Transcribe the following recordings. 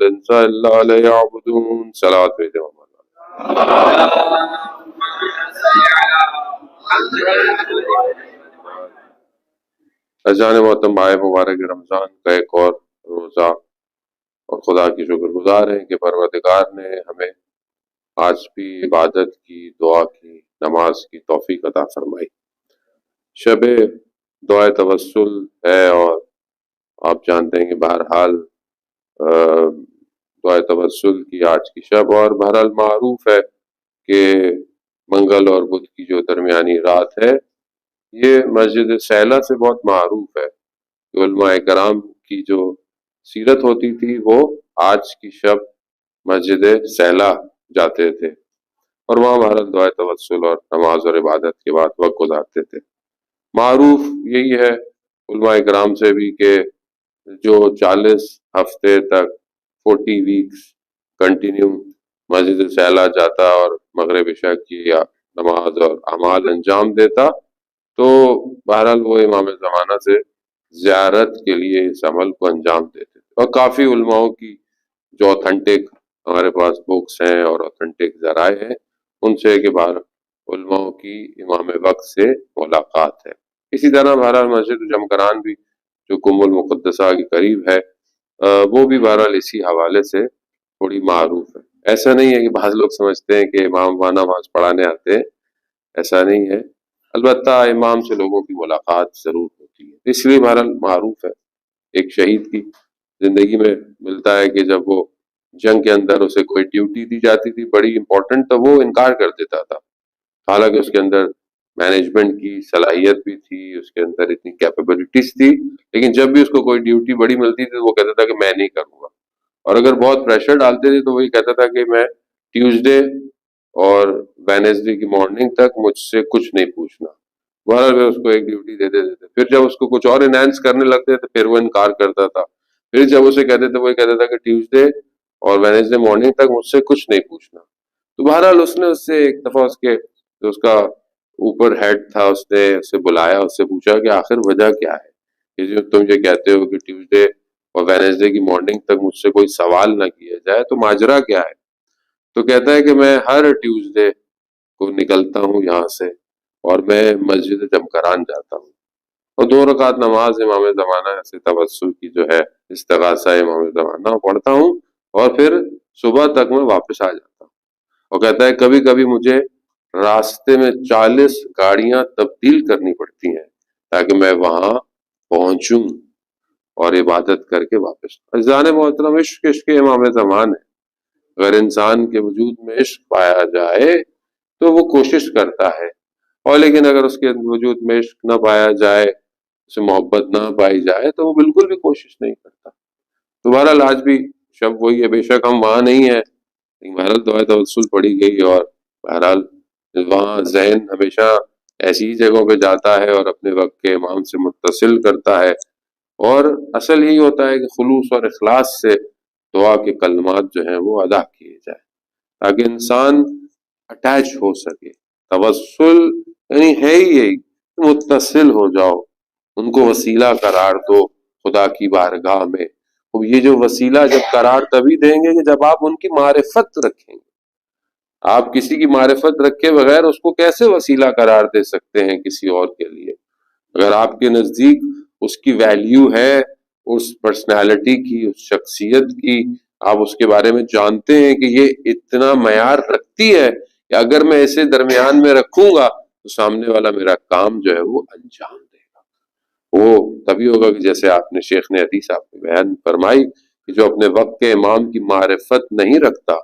الإنس إلا ليعبدون. صلوات بھیجیں عزیزان محترم، ماہ مبارک رمضان کا ایک اور روزہ، اور خدا کی شکر گزار ہیں کہ پروردگار نے ہمیں آج بھی عبادت کی، دعا کی، نماز کی توفیق عطا فرمائی۔ شب دعائے توسل ہے، اور آپ جانتے ہیں کہ بہرحال دعائے توسل کی آج کی شب، اور بہرحال معروف ہے کہ منگل اور بدھ کی جو درمیانی رات ہے یہ مسجد سیلہ سے بہت معروف ہے کہ علماء کرام کی جو سیرت ہوتی تھی وہ آج کی شب مسجد سیلہ جاتے تھے اور وہاں بہرحال دعائے توسل اور نماز اور عبادت کے بعد وقت گزارتے تھے۔ معروف یہی ہے علماء کرام سے بھی کہ جو 40 ہفتے تک 40 ویکس کنٹینیو مسجد سیلہ جاتا اور مغرب عشاء کی نماز اور اعمال انجام دیتا تو بہرحال وہ امام زمانہ سے زیارت کے لیے اس عمل کو انجام دیتے تھے۔ اور کافی علماؤں کی جو اوتھنٹک ہمارے پاس بکس ہیں اور اوتھنٹک ذرائع ہیں ان سے کہ بہرحال علماؤں کی امام وقت سے ملاقات ہے۔ اسی طرح بہرحال مسجد جمکران بھی جو کم المقدسہ کے قریب ہے وہ بھی بہرحال اسی حوالے سے تھوڑی معروف ہے۔ ایسا نہیں ہے کہ بعض لوگ سمجھتے ہیں کہ امام وہاں نماز پڑھانے آتے ہیں، ایسا نہیں ہے، البتہ امام سے لوگوں کی ملاقات ضرور ہوتی ہے، اس لیے بہرحال معروف ہے۔ ایک شہید کی زندگی میں ملتا ہے کہ جب وہ جنگ کے اندر اسے کوئی ڈیوٹی دی جاتی تھی بڑی امپورٹنٹ، تو وہ انکار کر دیتا تھا، حالانکہ اس کے اندر مینجمنٹ کی صلاحیت بھی تھی، اس کے اندر اتنی کیپیبلٹیز تھی، لیکن جب بھی اس کو کوئی ڈیوٹی بڑی ملتی تھی تو وہ کہتا تھا کہ میں نہیں کروں گا، اور اگر بہت پریشر ڈالتے تھے تو وہی کہتا تھا کہ میں ٹیوزڈے اور وینسڈے کی مارننگ تک مجھ سے کچھ نہیں پوچھنا۔ بہرحال اس کو ایک ڈیوٹی دے دیتے تھے، پھر جب اس کو کچھ اور انہینس کرنے لگتے تھے پھر وہ انکار کرتا تھا، پھر جب اسے کہتے تھے وہی کہتا تھا کہ ٹیوزڈے اور وینسڈے مارننگ تک مجھ سے کچھ نہیں پوچھنا۔ تو بہرحال اس نے اس سے ایک دفعہ اس کے جو اس کا اوپر ہیڈ تھا اس نے اسے بلایا، اس سے پوچھا کہ آخر وجہ کیا ہے کہ جو تم یہ کہتے ہو کہ ٹیوزڈے اور وینسڈے کی مارننگ تک مجھ سے کوئی سوال نہ کیا جائے، تو ماجرا کیا ہے؟ تو کہتا ہے کہ میں ہر ٹیوزڈے کو نکلتا ہوں یہاں سے اور میں مسجد جمکران جاتا ہوں اور 2 رکعت نماز امام زمانہ سے توسل کی جو ہے استغاثہ امام زمانہ پڑھتا ہوں اور پھر صبح تک میں واپس آ جاتا ہوں۔ اور کہتا ہے کبھی کبھی مجھے راستے میں 40 گاڑیاں تبدیل کرنی پڑتی ہیں تاکہ میں وہاں پہنچوں اور عبادت کر کے واپس۔ عزیزان محترم، عشق امام زمان ہے۔ اگر انسان کے وجود میں عشق پایا جائے تو وہ کوشش کرتا ہے، اور لیکن اگر اس کے وجود میں عشق نہ پایا جائے، اسے محبت نہ پائی جائے تو وہ بالکل بھی کوشش نہیں کرتا۔ تو بہرحال آج بھی شب وہی ہے، بے شک ہم وہاں نہیں ہیں لیکن بہرحال دعائے توسل پڑھی گئی، اور بہرحال وہاں ذہن ہمیشہ ایسی جگہوں پہ جاتا ہے اور اپنے وقت کے امام سے متصل کرتا ہے، اور اصل یہی ہوتا ہے کہ خلوص اور اخلاص سے دعا کے کلمات جو ہیں وہ ادا کیے جائیں تاکہ انسان اٹیچ ہو سکے۔ توسل یعنی ہے ہی یہی، متصل ہو جاؤ، ان کو وسیلہ قرار دو خدا کی بارگاہ میں۔ اب یہ جو وسیلہ جب قرار تبھی دیں گے کہ جب آپ ان کی معرفت رکھیں گے۔ آپ کسی کی معرفت رکھے بغیر اس کو کیسے وسیلہ قرار دے سکتے ہیں کسی اور کے لیے؟ اگر آپ کے نزدیک اس کی ویلیو ہے، اس پرسنالٹی کی، اس شخصیت کی، آپ اس کے بارے میں جانتے ہیں کہ یہ اتنا معیار رکھتی ہے کہ اگر میں اسے درمیان میں رکھوں گا تو سامنے والا میرا کام جو ہے وہ انجام دے گا، وہ تبھی ہوگا کہ جیسے آپ نے شیخ نے حدیث آپ نے بیان فرمائی کہ جو اپنے وقت کے امام کی معرفت نہیں رکھتا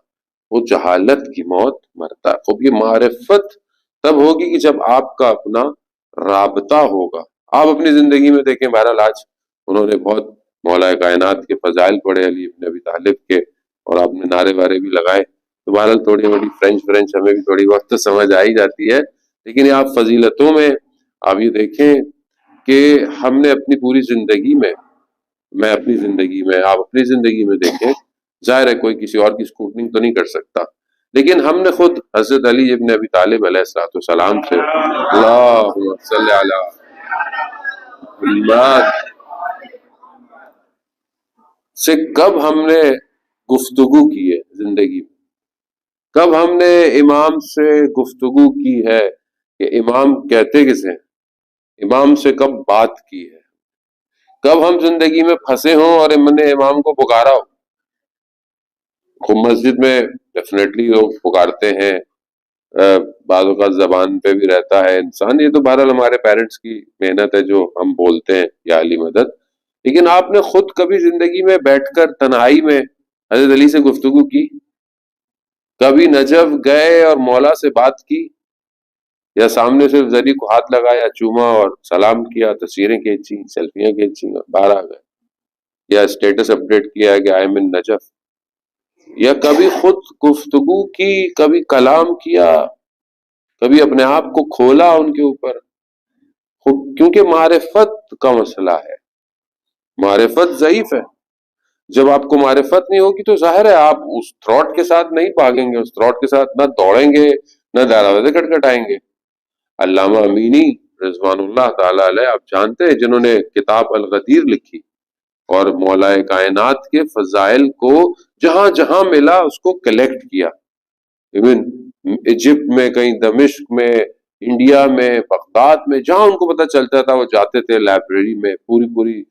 وہ جہالت کی موت مرتا ہے۔ خوب یہ معرفت تب ہوگی کہ جب آپ کا اپنا رابطہ ہوگا۔ آپ اپنی زندگی میں دیکھیں، بہرحال آج انہوں نے بہت مولا کائنات کے فضائل پڑھے، علی ابن ابی طالب کے، اور آپ نے نعرے وارے بھی لگائے، تو بہرحال تھوڑی بڑی فرینچ ہمیں بھی تھوڑی وقت تو سمجھ آ ہی جاتی ہے، لیکن آپ فضیلتوں میں آپ یہ دیکھیں کہ ہم نے اپنی پوری زندگی میں، میں اپنی زندگی میں، آپ اپنی زندگی میں دیکھیں، ظاہر ہے کوئی کسی اور کی اسکروٹنگ تو نہیں کر سکتا، لیکن ہم نے خود حضرت علی ابن ابی طالب علیہ السلام سے، اللہم صلی علی محمد، سے کب ہم نے گفتگو کی ہے زندگی میں؟ کب ہم نے امام سے گفتگو کی ہے کہ امام کہتے کسے ہیں؟ امام سے کب بات کی ہے؟ کب ہم زندگی میں پھنسے ہوں اور ہم نے امام کو پکارا ہو؟ خوب مسجد میں ڈیفینیٹلی لوگ پکارتے ہیں، بعض اوقات زبان پہ بھی رہتا ہے انسان، یہ تو بہرحال ہمارے پیرنٹس کی محنت ہے جو ہم بولتے ہیں یا علی مدد. لیکن آپ نے خود کبھی زندگی میں بیٹھ کر تنہائی میں حضرت علی سے گفتگو کی؟ کبھی نجف گئے اور مولا سے بات کی، یا سامنے سے زری کو ہاتھ لگایا، چوما اور سلام کیا، تصویریں کھینچی، سیلفیاں کھینچی اور باہر آ گئے، یا اسٹیٹس اپڈیٹ کیا کہ آئی ایم ان نجف؟ یا کبھی خود گفتگو کی، کبھی کلام کیا، کبھی اپنے آپ کو کھولا ان کے اوپر؟ کیونکہ معرفت کا مسئلہ ہے، معرفت ضعیف ہے. جب آپ کو معرفت نہیں ہوگی تو ظاہر ہے آپ اس تھراٹ کے ساتھ نہیں بھاگیں گے، اس تھراٹ کے ساتھ نہ دوڑیں گے، نہ دروازے کھٹکھٹائیں گے. علامہ امینی رضوان اللہ تعالی علیہ آپ جانتے ہیں، جنہوں نے کتاب الغدیر لکھی اور مولا کائنات کے فضائل کو جہاں جہاں ملا اس کو کلیکٹ کیا. ایون ایجپٹ میں، کہیں دمشق میں، انڈیا میں، بغداد میں، جہاں ان کو پتہ چلتا تھا وہ جاتے تھے لائبریری میں، پوری پوری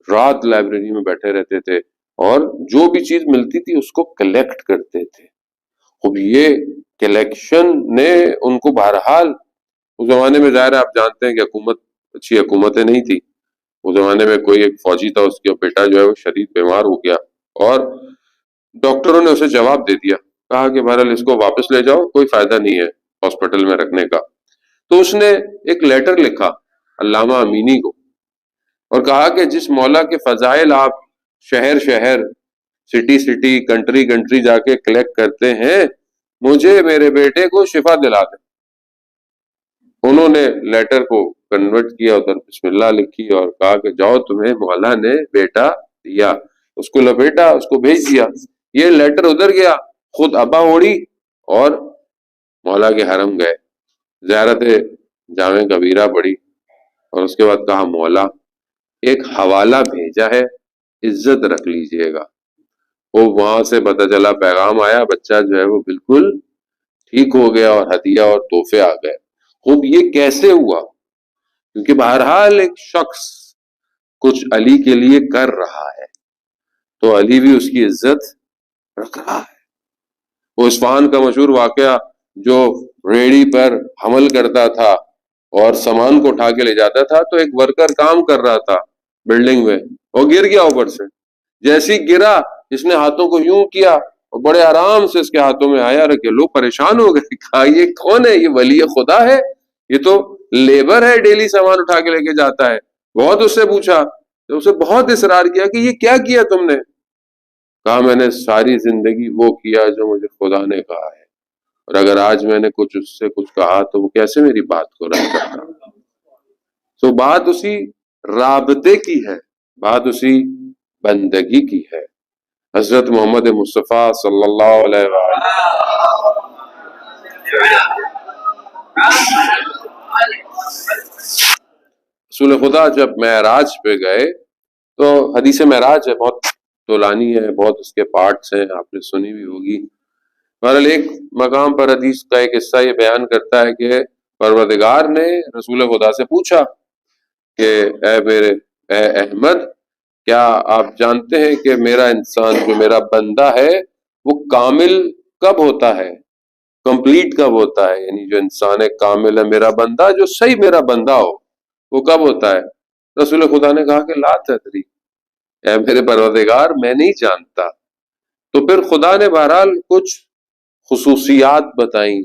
رات لائبریری میں بیٹھے رہتے تھے اور جو بھی چیز ملتی تھی اس کو کلیکٹ کرتے تھے. اب یہ کلیکشن نے ان کو بہرحال، اس زمانے میں ظاہر ہے آپ جانتے ہیں کہ حکومت، اچھی حکومتیں نہیں تھی اس زمانے میں. کوئی ایک فوجی تھا، اس کا بیٹا جو ہے وہ شدید بیمار ہو گیا اور ڈاکٹروں نے اسے جواب دے دیا، کہا کہ بہرحال اس کو واپس لے جاؤ، کوئی فائدہ نہیں ہے ہاسپٹل میں رکھنے کا. تو اس نے ایک لیٹر لکھا علامہ امینی کو اور کہا کہ جس مولا کے فضائل آپ شہر شہر، سٹی سٹی، کنٹری کنٹری جا کے کلیکٹ کرتے ہیں، مجھے میرے بیٹے کو شفا دلا دیں. انہوں نے لیٹر کو کنورٹ کیا، ادھر بسم اللہ لکھی اور کہا کہ جاؤ، تمہیں مولا نے بیٹا دیا. اس کو لپیٹا، اس کو بھیج دیا. یہ لیٹر ادھر گیا، خود ابا اوڑی اور مولا کے حرم گئے، زیارت جامع کبیرہ پڑھی اور اس کے بعد کہا مولا ایک حوالہ بھیجا ہے، عزت رکھ لیجئے گا. وہ وہاں سے پتہ چلا پیغام آیا، بچہ جو ہے وہ بالکل ٹھیک ہو گیا اور ہدیہ اور تحفے آ گئے. خوب یہ کیسے ہوا؟ کیونکہ بہرحال ایک شخص کچھ علی کے لیے کر رہا ہے تو علی بھی اس کی عزت رکھ رہا ہے. وہ اصفہان کا مشہور واقعہ، جو ریڑھی پر حمل کرتا تھا اور سامان کو اٹھا کے لے جاتا تھا، تو ایک ورکر کام کر رہا تھا بلڈنگ میں، وہ گر گیا اوپر سے. جیسی گرا، اس نے ہاتھوں کو یوں کیا اور بڑے آرام سے اس کے ہاتھوں میں آیا رکھے. لوگ پریشان ہو گئے، کہا یہ کون ہے؟ یہ ولی خدا ہے؟ یہ تو لیبر ہے، ڈیلی سامان اٹھا کے لے کے جاتا ہے. بہت اس سے پوچھا، تو اسے بہت اصرار کیا کہ یہ کیا کیا تم نے؟ کہا میں نے ساری زندگی وہ کیا جو مجھے خدا نے کہا ہے، اور اگر آج میں نے کچھ اس سے کچھ کہا تو وہ کیسے میری بات کو رد کرتا. تو بات اسی رابطے کی ہے، بات اسی بندگی کی ہے. حضرت محمد مصطفیٰ صلی اللہ علیہ وآلہ رسول خدا جب معراج پہ گئے، تو حدیث معراج ہے، بہت طولانی ہے، بہت اس کے پارٹس ہیں، آپ نے سنی بھی ہوگی. بہرحال ایک مقام پر حدیث کا ایک حصہ یہ بیان کرتا ہے کہ پروردگار نے رسول خدا سے پوچھا کہ اے احمد، کیا آپ جانتے ہیں کہ میرا انسان، جو میرا بندہ ہے، وہ کامل کب ہوتا ہے، کمپلیٹ کب ہوتا ہے؟ یعنی جو انسان ہے کامل ہے، میرا بندہ جو صحیح میرا بندہ ہو، وہ کب ہوتا ہے؟ رسول خدا نے کہا کہ لا تدری، اے میرے پروردگار میں نہیں جانتا. تو پھر خدا نے بہرحال کچھ خصوصیات بتائیں،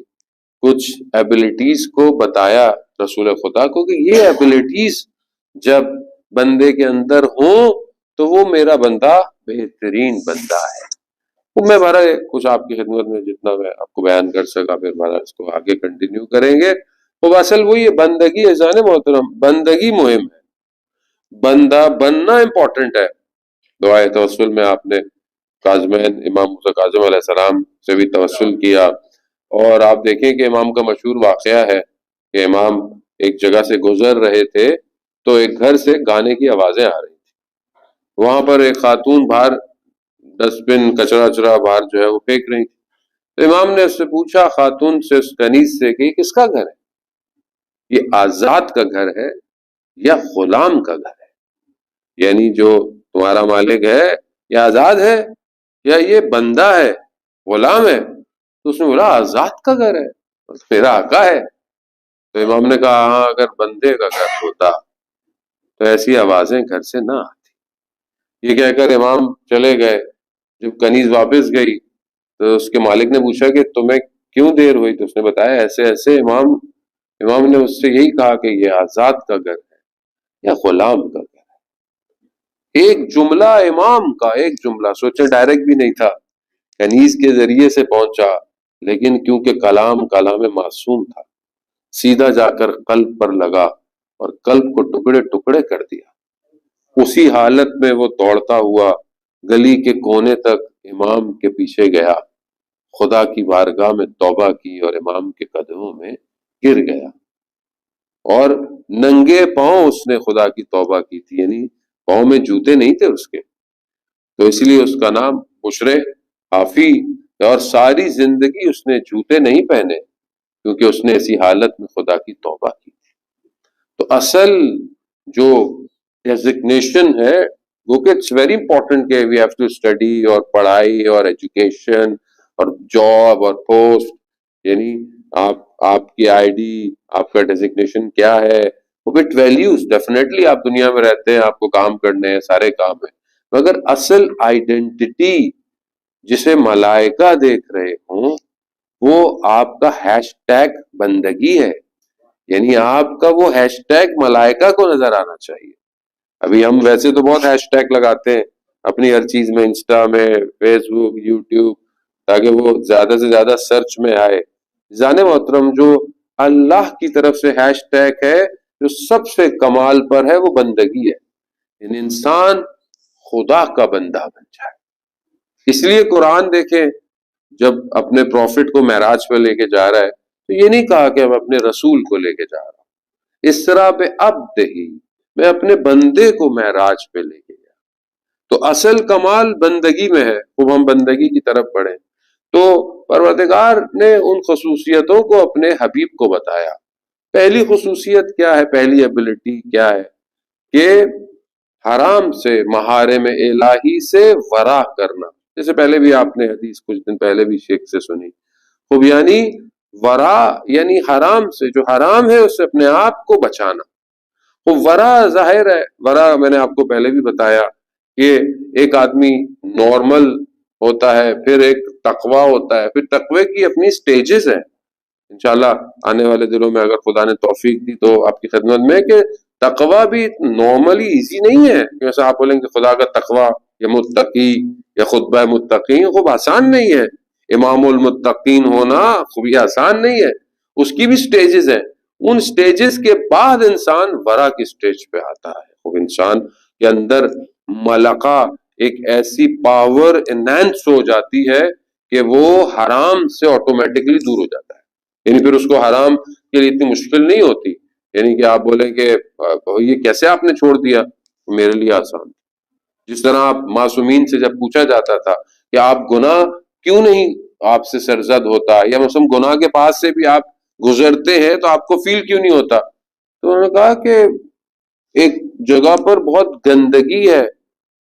کچھ ایبلٹیز کو بتایا رسول خدا کو کہ یہ ایبلٹیز جب بندے کے اندر ہوں تو وہ میرا بندہ بہترین بندہ ہے. میں بہرحال کچھ آپ کی خدمت میں جتنا میں آپ کو بیان کر سکا، پھر بہرحال اس کو آگے کنٹینیو کریں گے. وہ اصل وہ یہ بندگی اذان محترم، بندگی مہم ہے، بندہ بننا امپورٹنٹ ہے. دعائے توسل میں آپ نے کاظمین امام موسیٰ کاظم علیہ السلام سے بھی توسل کیا، اور آپ دیکھیں کہ امام کا مشہور واقعہ ہے کہ امام ایک جگہ سے گزر رہے تھے تو ایک گھر سے گانے کی آوازیں آ رہی تھی. وہاں پر ایک خاتون باہر ڈسٹ بن کچرا وچرا باہر جو ہے وہ پھینک رہی تھی. تو امام نے اس سے پوچھا خاتون سے، اس کنیز سے، کہ یہ کس کا گھر ہے؟ یہ آزاد کا گھر ہے یا غلام کا گھر ہے؟ یعنی جو تمہارا مالک ہے یہ آزاد ہے یا یہ بندہ ہے، غلام ہے؟ تو اس نے بولا آزاد کا گھر ہے، میرا آقا ہے. تو امام نے کہا ہاں اگر بندے کا گھر ہوتا تو ایسی آوازیں گھر سے نہ آتی. یہ کہہ کر امام چلے گئے. جب کنیز واپس گئی تو اس کے مالک نے پوچھا کہ تمہیں کیوں دیر ہوئی؟ تو اس نے بتایا ایسے ایسے. امام نے اس سے یہی کہا کہ یہ آزاد کا گھر ہے یا غلام کا گھر ہے. ایک جملہ امام کا، ایک جملہ، سوچے ڈائریکٹ بھی نہیں تھا، کنیز کے ذریعے سے پہنچا، لیکن کیونکہ کلام معصوم تھا، سیدھا جا کر قلب پر لگا اور قلب کو ٹکڑے ٹکڑے کر دیا. اسی حالت میں وہ دوڑتا ہوا گلی کے کونے تک امام کے پیچھے گیا، خدا کی بارگاہ میں توبہ کی اور امام کے قدموں میں گر گیا. اور ننگے پاؤں اس نے خدا کی توبہ کی تھی، یعنی پاؤں میں جوتے نہیں تھے اس کے. تو اس لیے اس کا نام بشرے حافی. اور ساری زندگی اس نے جوتے نہیں پہنے کیونکہ اس نے ایسی حالت میں خدا کی توبہ کی. تو اصل جو ڈیزگنیشن ہے وہ کہ اٹس ویری امپورٹنٹ کہ وی ہیو ٹو اسٹڈی، اور پڑھائی اور ایجوکیشن اور جاب اور پوسٹ، یعنی آپ کی آئی ڈی، آپ کا ڈیزگنیشن کیا ہے، وہ بٹ ویلیوز. ڈیفینیٹلی آپ دنیا میں رہتے ہیں، آپ کو کام کرنے ہیں، سارے کام ہیں، مگر اصل آئیڈینٹی جسے ملائکہ دیکھ رہے ہوں وہ آپ کا ہیش ٹیگ بندگی ہے. یعنی آپ کا وہ ہیش ٹیگ ملائکہ کو نظر آنا چاہیے. ابھی ہم ویسے تو بہت ہیش ٹیگ لگاتے ہیں اپنی ہر چیز میں، انسٹا میں، فیس بک، یوٹیوب، تاکہ وہ زیادہ سے زیادہ سرچ میں آئے. جانے محترم جو اللہ کی طرف سے ہیش ٹیگ ہے جو سب سے کمال پر ہے وہ بندگی ہے. یعنی انسان خدا کا بندہ بن جائے. اس لیے قرآن دیکھیں جب اپنے پروفٹ کو معراج پہ لے کے جا رہا ہے تو یہ نہیں کہا کہ میں اپنے رسول کو لے کے جا رہا ہوں، اس طرح پہ اب دہی میں اپنے بندے کو معراج پہ لے کے گیا. تو اصل کمال بندگی میں ہے. خوب ہم بندگی کی طرف بڑھیں تو پروردگار نے ان خصوصیتوں کو اپنے حبیب کو بتایا. پہلی خصوصیت کیا ہے، پہلی ایبلٹی کیا ہے کہ حرام سے، محارم الہی سے ورع کرنا. جیسے پہلے بھی آپ نے حدیث کچھ دن پہلے بھی شیخ سے سنی. خوب یعنی ورع یعنی حرام سے، جو حرام ہے اس سے اپنے آپ کو بچانا. خوب ورع ظاہر ہے، ورع میں نے آپ کو پہلے بھی بتایا کہ ایک آدمی نارمل ہوتا ہے، پھر ایک تقوی ہوتا ہے، پھر تقوی کی اپنی سٹیجز ہیں. انشاءاللہ آنے والے دنوں میں اگر خدا نے توفیق دی تو آپ کی خدمت میں کہ تقوی بھی نارملی ایزی نہیں ہے. جیسے آپ بولیں کہ خدا کا تقوی یا متقی یا خطبہ متقین خوب آسان نہیں ہے. امام المتقین ہونا خوب یہ آسان نہیں ہے، اس کی بھی سٹیجز ہیں. ان سٹیجز کے بعد انسان ورا کی سٹیج پہ آتا ہے. خوب انسان کے اندر ملکہ ایک ایسی پاور انہینس ہو جاتی ہے کہ وہ حرام سے آٹومیٹکلی دور ہو جاتا ہے. یعنی پھر اس کو حرام کے لیے اتنی مشکل نہیں ہوتی. یعنی کہ آپ بولیں کہ یہ کیسے آپ نے چھوڑ دیا، میرے لیے آسان. جس طرح آپ معصومین سے جب پوچھا جاتا تھا کہ آپ گناہ کیوں نہیں آپ سے سرزد ہوتا، یا مثلا گناہ کے پاس سے بھی آپ گزرتے ہیں تو آپ کو فیل کیوں نہیں ہوتا، تو انہوں نے کہا کہ ایک جگہ پر بہت گندگی ہے،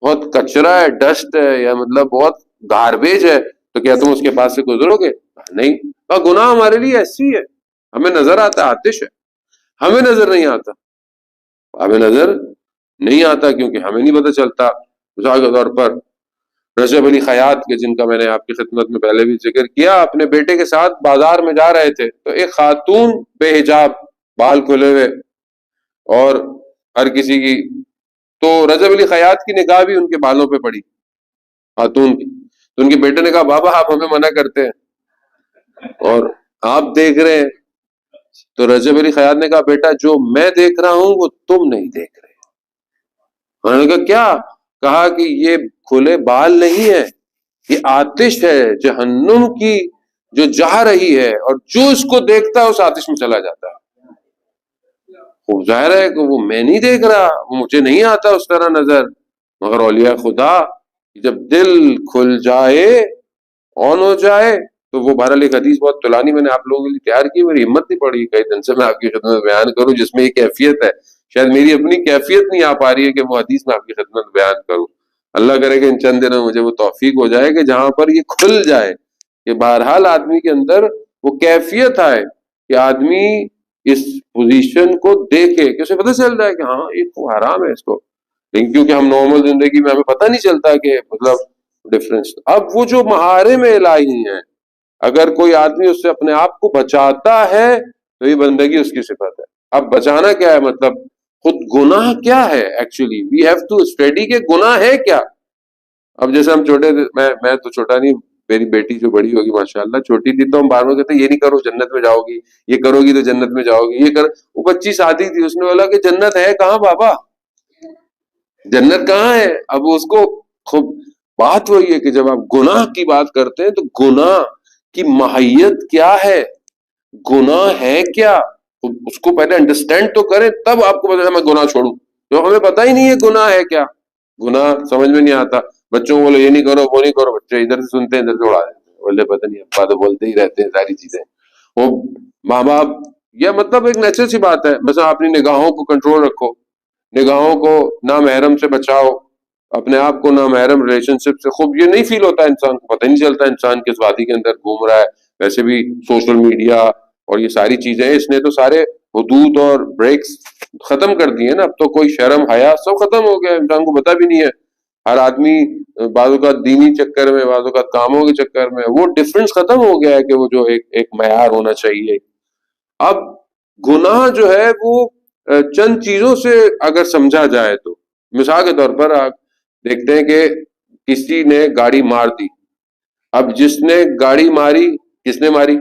بہت کچرا ہے، ڈسٹ ہے، یا مطلب بہت گاربیج ہے، تو کیا تم اس کے پاس سے گزرو گے؟ نہیں. گناہ ہمارے لیے ایسی ہے، ہمیں نظر آتا آتش ہے، ہمیں نظر نہیں آتا. ہمیں نظر نہیں آتا کیونکہ ہمیں نہیں پتہ چلتا. مثال کے طور پر رجب علی خیاط کے، جن کا میں نے آپ کی خدمت میں پہلے بھی ذکر کیا، اپنے بیٹے کے ساتھ بازار میں جا رہے تھے تو ایک خاتون بے حجاب، بال کھلے ہوئے، اور ہر کسی کی، تو رجب علی خیاط کی نگاہ بھی ان کے بالوں پہ پڑی، خاتون کی. تو ان کے بیٹے نے کہا بابا آپ ہمیں منع کرتے ہیں اور آپ دیکھ رہے ہیں. تو رجب علی خیاط نے کہا بیٹا جو میں دیکھ رہا ہوں وہ تم نہیں دیکھ رہے. انہوں نے کہا کیا؟ کہا کہ یہ کھلے بال نہیں ہے، یہ آتش ہے جہنم کی جو جا رہی ہے، اور جو اس کو دیکھتا ہے اس آتش میں چلا جاتا ہے. خوب ظاہر ہے کہ وہ میں نہیں دیکھ رہا، وہ مجھے نہیں آتا اس طرح نظر، مگر اولیاء خدا جب دل کھل جائے، آن ہو جائے، تو وہ بہرحال ایک حدیث بہت طولانی میں نے آپ لوگوں کے لیے تیار کی، میری ہمت نہیں پڑی کئی دن سے میں آپ کی خدمت میں بیان کروں، جس میں یہ کیفیت ہے. شاید میری اپنی کیفیت نہیں آ پا رہی ہے کہ وہ حدیث میں آپ کی خدمت بیان کروں. اللہ کرے کہ ان چند دنوں مجھے وہ توفیق ہو جائے کہ جہاں پر یہ کھل جائے کہ بہرحال آدمی کے اندر وہ کیفیت آئے کہ آدمی اس پوزیشن کو دیکھے کہ اسے پتہ چل جائے کہ ہاں یہ تو حرام ہے اس کو. لیکن کیونکہ ہم نارمل زندگی میں ہمیں پتہ نہیں چلتا کہ مطلب ڈفرینس. اب وہ جو محارم الہی ہیں، اگر کوئی آدمی اس سے اپنے آپ کو بچاتا ہے تو یہ بندگی اس کی صفت ہے. اب بچانا کیا ہے؟ مطلب خود گناہ کیا ہے actually, we have to study کہ گناہ ہے کیا. اب جیسے ہم چھوٹے تھے، میں تو چھوٹا نہیں، میری بیٹی جو بڑی ہوگی ماشاءاللہ، چھوٹی تھی تو ہم بار بار کہتے یہ نہیں کرو جنت میں جاؤ گی، یہ کرو گی تو جنت میں جاؤ گی، یہ کر. وہ بچی سادی تھی، اس نے بولا کہ جنت ہے کہاں بابا، جنت کہاں ہے. اب اس کو خوب بات وہی ہے کہ جب آپ گناہ کی بات کرتے ہیں تو گناہ کی ماہیت کیا ہے، گناہ ہے کیا، اس کو پہلے انڈرسٹینڈ تو کریں تب آپ کو پتا میں گناہ چھوڑوں. تو ہمیں پتہ ہی نہیں ہے گناہ ہے کیا، گناہ سمجھ میں نہیں آتا. بچوں کو بولے یہ نہیں کرو وہ نہیں کرو، بچے ادھر سے سنتے ہیں ادھر سے اڑا دیتے ہیں، بولے پتہ نہیں ابا تو بولتے ہی رہتے ہیں ساری چیزیں. وہ ماں باپ، یہ مطلب ایک نیچرل سی بات ہے، بس اپنی نگاہوں کو کنٹرول رکھو، نگاہوں کو نامحرم سے بچاؤ، اپنے آپ کو نامحرم ریلیشن شپ سے. خوب یہ نہیں فیل ہوتا انسان کو، پتہ نہیں چلتا انسان کس وادی کے اندر گھوم رہا ہے. ویسے بھی سوشل میڈیا اور یہ ساری چیزیں، اس نے تو سارے حدود اور بریکس ختم کر دیے نا. اب تو کوئی شرم حیا سب ختم ہو گیا، انسان کو پتہ بھی نہیں ہے. ہر آدمی بعض اوقات دینی چکر میں، بعض اوقات کاموں کے چکر میں، وہ ڈفرنس ختم ہو گیا ہے کہ وہ جو ایک معیار ہونا چاہیے. اب گناہ جو ہے وہ چند چیزوں سے اگر سمجھا جائے تو، مثال کے طور پر آپ دیکھتے ہیں کہ کسی نے گاڑی مار دی. اب جس نے گاڑی ماری، کس نے ماری،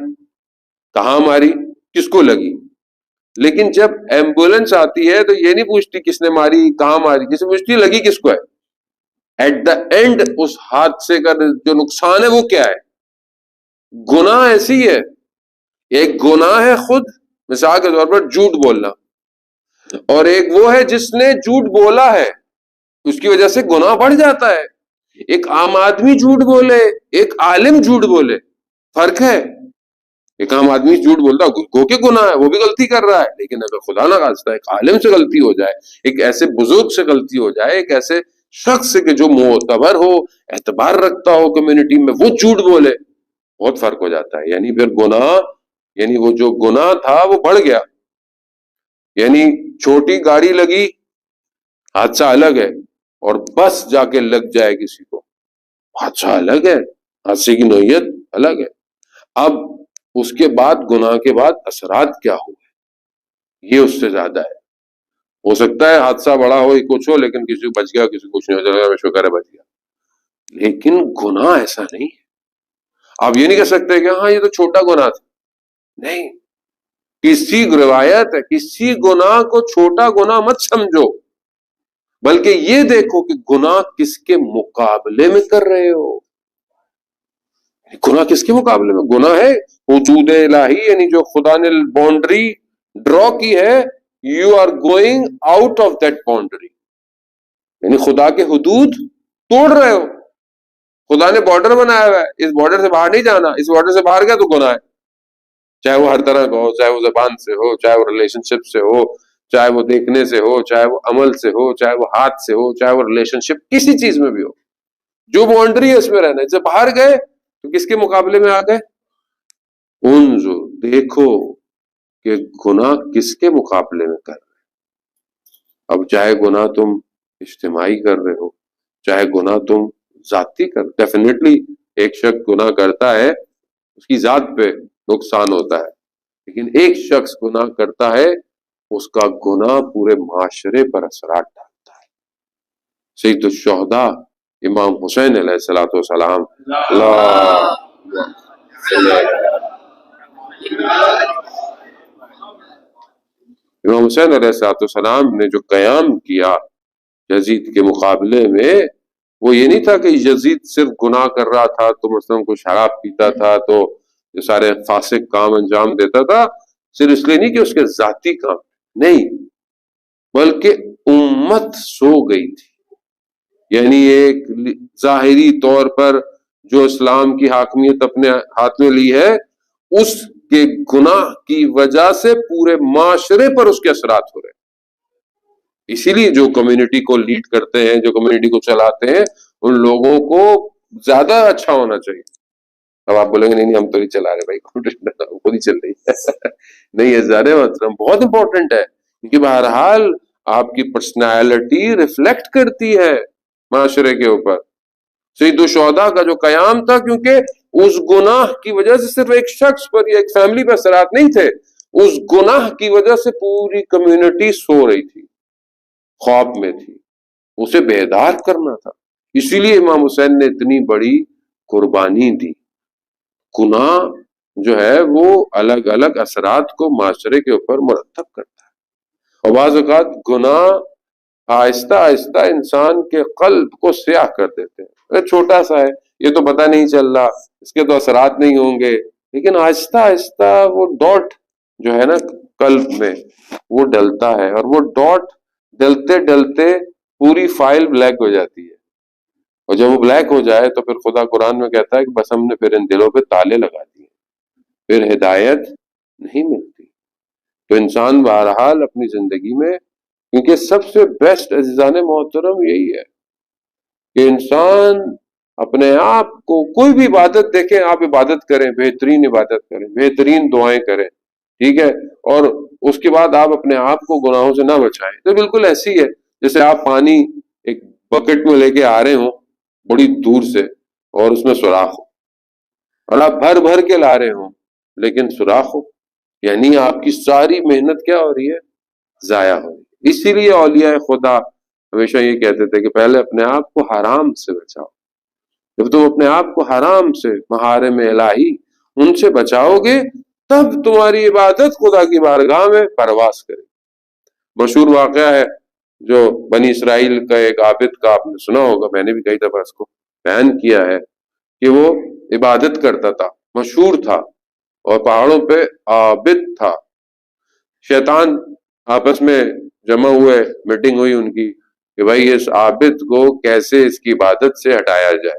کہاں ماری، کس کو لگی. لیکن جب ایمبولینس آتی ہے تو یہ نہیں پوچھتی کس نے ماری کہاں ماری، کس نے پوچھتی لگی کس کو ہے. ایٹ دا اینڈ اس حادثے کا جو نقصان ہے وہ کیا ہے. گناہ ایسی ہے، ایک گناہ ہے خود، مثال کے طور پر جھوٹ بولنا، اور ایک وہ ہے جس نے جھوٹ بولا ہے اس کی وجہ سے گناہ بڑھ جاتا ہے. ایک عام آدمی جھوٹ بولے، ایک عالم جھوٹ بولے، فرق ہے. ایک عام آدمی جھوٹ بولتا گو کے گناہ ہے، وہ بھی غلطی کر رہا ہے. لیکن اگر خدا نہ خواستہ ایک عالم سے غلطی ہو جائے، ایک ایسے بزرگ سے غلطی ہو جائے، ایک ایسے شخص سے کہ جو معتبر ہو، اعتبار رکھتا ہو کمیونٹی میں، وہ جھوٹ بولے، بہت فرق ہو جاتا ہے. یعنی پھر گناہ، یعنی وہ جو گناہ تھا وہ بڑھ گیا. یعنی چھوٹی گاڑی لگی حادثہ الگ ہے، اور بس جا کے لگ جائے کسی کو، حادثہ الگ ہے، حادثے کی نوعیت الگ ہے. اب اس کے بعد گناہ کے بعد اثرات کیا ہوئے یہ اس سے زیادہ ہے. ہو سکتا ہے حادثہ بڑا ہو کچھ ہو، لیکن کسی کو بچ گیا کسی کو کچھ نہیں ہو جائے گا، شکر ہے بچ گیا. لیکن گناہ ایسا نہیں ہے. آپ یہ نہیں کہہ سکتے کہ ہاں یہ تو چھوٹا گناہ تھا. نہیں، کسی روایت ہے کسی گناہ کو چھوٹا گناہ مت سمجھو، بلکہ یہ دیکھو کہ گناہ کس کے مقابلے میں کر رہے ہو. گناہ کس کے مقابلے میں؟ گناہ ہے حدود الہی، یعنی جو خدا نے باؤنڈری ڈرا کی ہے، you are going out of that boundary, یعنی خدا کے حدود توڑ رہے ہو. خدا نے بارڈر بنایا ہوا ہے، اس بارڈر سے باہر نہیں جانا، اس بارڈر سے باہر گیا تو گناہ ہے. چاہے وہ ہر طرح کا ہو، چاہے وہ زبان سے ہو، چاہے وہ ریلیشن شپ سے ہو، چاہے وہ دیکھنے سے ہو، چاہے وہ عمل سے ہو، چاہے وہ ہاتھ سے ہو، چاہے وہ ریلیشن شپ کسی چیز میں بھی ہو. جو باؤنڈری ہے اس میں رہنا ہے. جب باہر گئے تو کس کے مقابلے میں آ گئے؟ انظر، دیکھو کہ گناہ کس کے مقابلے میں کر رہے. اب چاہے گناہ تم اجتماعی کر رہے ہو، چاہے گناہ تم ذاتی کر، ڈیفینیٹلی ایک شخص گناہ کرتا ہے اس کی ذات پہ نقصان ہوتا ہے، لیکن ایک شخص گناہ کرتا ہے اس کا گناہ پورے معاشرے پر اثرات ڈالتا ہے. سید الشہداء امام حسین علیہ الصلوۃ والسلام، امام حسین علیہ الصلوۃ والسلام نے جو قیام کیا یزید کے مقابلے میں، وہ یہ نہیں تھا کہ یزید صرف گناہ کر رہا تھا تو مثلا کوئی شراب پیتا تھا تو یہ سارے فاسق کام انجام دیتا تھا، صرف اس لیے نہیں کہ اس کے ذاتی کام نہیں، بلکہ امت سو گئی تھی. یعنی ایک ظاہری طور پر جو اسلام کی حاکمیت اپنے ہاتھ میں لی ہے، اس کے گناہ کی وجہ سے پورے معاشرے پر اس کے اثرات ہو رہے ہیں۔ اسی لیے جو کمیونٹی کو لیڈ کرتے ہیں، جو کمیونٹی کو چلاتے ہیں، ان لوگوں کو زیادہ اچھا ہونا چاہیے۔ اب آپ بولیں گے نہیں ہم تو نہیں چلا رہے بھائی، خود ہی چل رہی ہے نہیں، یہ زیادہ محترم بہت امپورٹنٹ ہے، کیونکہ بہرحال آپ کی پرسنالٹی ریفلیکٹ کرتی ہے معاشرے کے اوپر۔ سید الشہداء کا جو قیام تھا، کیونکہ اس گناہ کی وجہ سے صرف ایک شخص پر یا ایک فیملی پر اثرات نہیں تھے، اس گناہ کی وجہ سے پوری کمیونٹی سو رہی تھی، خواب میں تھی، اسے بیدار کرنا تھا۔ اسی لیے امام حسین نے اتنی بڑی قربانی دی۔ گناہ جو ہے وہ الگ الگ اثرات کو معاشرے کے اوپر مرتب کرتا ہے، اور بعض اوقات گناہ آہستہ آہستہ انسان کے قلب کو سیاہ کر دیتے ہیں۔ چھوٹا سا ہے، یہ تو پتہ نہیں چل رہا، اس کے تو اثرات نہیں ہوں گے، لیکن آہستہ آہستہ وہ ڈاٹ جو ہے نا قلب میں وہ ڈلتا ہے، اور وہ ڈاٹ ڈلتے ڈلتے پوری فائل بلیک ہو جاتی ہے، اور جب وہ بلیک ہو جائے تو پھر خدا قرآن میں کہتا ہے کہ بس ہم نے پھر ان دلوں پہ تالے لگا دیے، پھر ہدایت نہیں ملتی۔ تو انسان بہرحال اپنی زندگی میں، کیونکہ سب سے بیسٹ عزیزان محترم یہی ہے کہ انسان اپنے آپ کو، کوئی بھی عبادت دیکھیں، آپ عبادت کریں، بہترین عبادت کریں، بہترین دعائیں کریں، ٹھیک ہے، اور اس کے بعد آپ اپنے آپ کو گناہوں سے نہ بچائیں۔ تو بالکل ایسی ہے جیسے آپ پانی ایک بکٹ میں لے کے آ رہے ہوں بڑی دور سے، اور اس میں سوراخ ہو، اور آپ بھر بھر کے لا رہے ہوں لیکن سوراخ ہو، یعنی آپ کی ساری محنت کیا ہو رہی ہے؟ ضائع ہو رہی ہے۔ اسی لیے اولیاء خدا ہمیشہ یہ کہتے تھے کہ پہلے اپنے آپ کو حرام سے بچاؤ۔ جب تم اپنے آپ کو حرام سے، محارم الہی ان سے بچاؤ گے، تب تمہاری عبادت خدا کی بارگاہ میں پرواز کرے۔ مشہور واقعہ ہے جو بنی اسرائیل کا ایک عابد کا، آپ نے سنا ہوگا، میں نے بھی کئی دفعہ اس کو بیان کیا ہے، کہ وہ عبادت کرتا تھا، مشہور تھا، اور پہاڑوں پہ عابد تھا۔ شیطان آپس میں جمع ہوئے، میٹنگ ہوئی ان کی کہ بھائی اس عابد کو کیسے اس کی عبادت سے ہٹایا جائے۔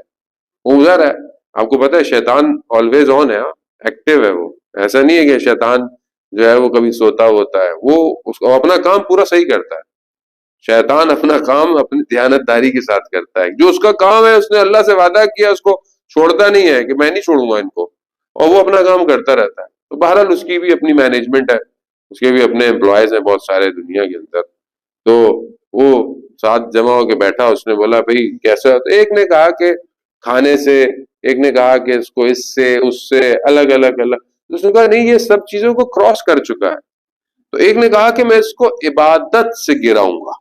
وہ ادھر ہے، آپ کو پتہ ہے شیطان آلویز آن ہے، ایکٹیو ہے، وہ ایسا نہیں ہے کہ شیطان جو ہے وہ کبھی سوتا ہوتا ہے، وہ اپنا کام پورا صحیح کرتا ہے۔ شیطان اپنا کام اپنی دیانتداری کے ساتھ کرتا ہے، جو اس کا کام ہے، اس نے اللہ سے وعدہ کیا، اس کو چھوڑتا نہیں ہے کہ میں نہیں چھوڑوں گا ان کو، اور وہ اپنا کام کرتا رہتا ہے۔ تو بہرحال اس کی بھی اپنی مینجمنٹ ہے، اس کے بھی اپنے امپلائیز ہیں بہت سارے دنیا کے اندر۔ تو وہ ساتھ جمع ہو کے بیٹھا، اس نے بولا بھائی کیسا؟ تو ایک نے کہا کہ کھانے سے، ایک نے کہا کہ اس کو اس سے، اس سے، الگ الگ الگ۔ اس نے کہا نہیں، یہ سب چیزوں کو کراس کر چکا ہے۔ تو ایک نے کہا کہ میں اس کو عبادت سے گراؤں گا۔